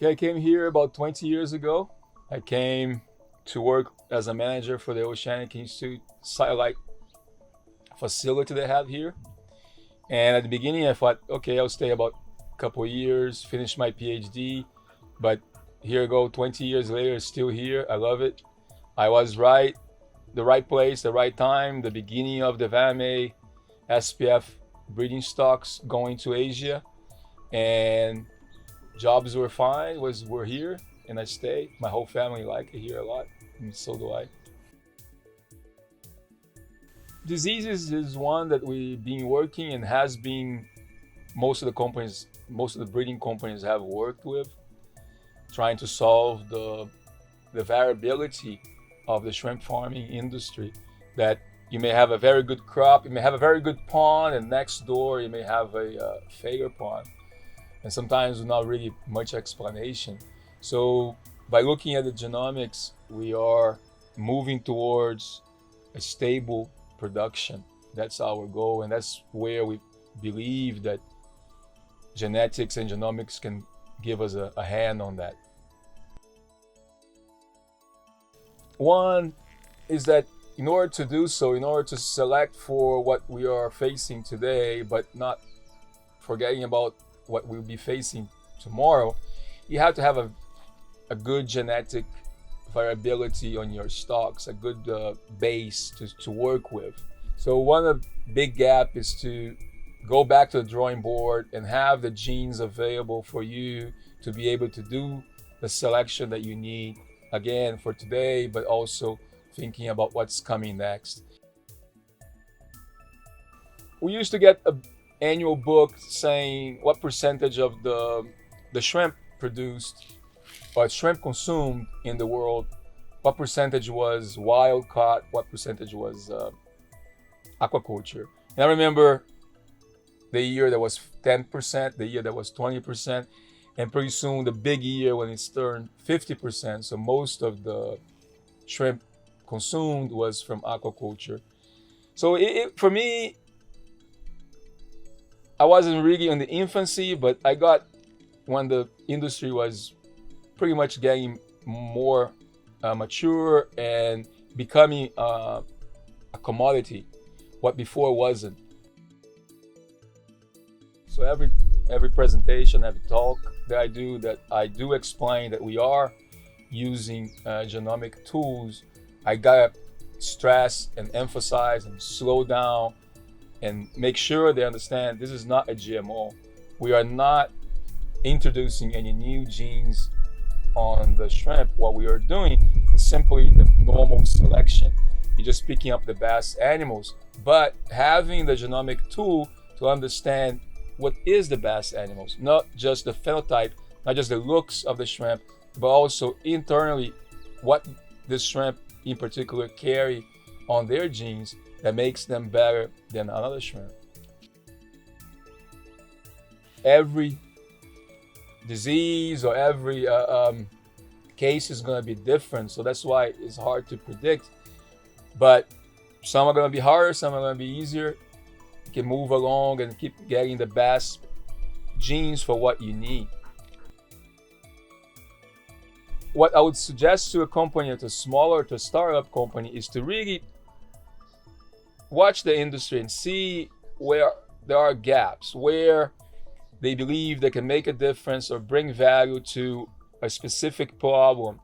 Okay, I came here about 20 years ago. I came to work as a manager for the Oceanic Institute satellite facility they have here. And at the beginning, I thought, okay, I'll stay about a couple of years, finish my PhD. But here I go, 20 years later, still here. I love it. I was right, the right place, the right time, the beginning of the VMA SPF breeding stocks going to Asia. And jobs were fine, we're here, and I stay. My whole family like it here a lot, and so do I. Diseases is one that we've been working and has been most of the breeding companies have worked with, trying to solve the variability of the shrimp farming industry. That you may have a very good crop, you may have a very good pond, and next door you may have a failure pond. And sometimes not really much explanation. So by looking at the genomics, we are moving towards a stable production. That's our goal, and that's where we believe that genetics and genomics can give us a hand on that. One is that in order to do so, in order to select for what we are facing today, but not forgetting about what we'll be facing tomorrow, you have to have a good genetic variability on your stocks, a good base to work with. So one of the big gap is to go back to the drawing board and have the genes available for you to be able to do the selection that you need, again, for today, but also thinking about what's coming next. We used to get an annual book saying what percentage of the shrimp produced or shrimp consumed in the world, what percentage was wild caught, what percentage was aquaculture. And I remember the year that was 10%, the year that was 20%, and pretty soon the big year when it's turned 50%. So most of the shrimp consumed was from aquaculture. So for me, I wasn't really in the infancy, but I got when the industry was pretty much getting more mature and becoming a commodity, what before wasn't. So every presentation, every talk that I do explain that we are using genomic tools. I gotta stress and emphasize and slow down and make sure they understand this is not a GMO. We are not introducing any new genes on the shrimp. What we are doing is simply the normal selection. You're just picking up the best animals, but having the genomic tool to understand what is the best animals, not just the phenotype, not just the looks of the shrimp, but also internally what the shrimp in particular carry on their genes that makes them better than another shrimp. Every disease or every case is going to be different, so that's why it's hard to predict. But some are going to be harder, some are going to be easier. You can move along and keep getting the best genes for what you need. What I would suggest to a company, to a smaller, to a startup company, is to really watch the industry and see where there are gaps, where they believe they can make a difference or bring value to a specific problem.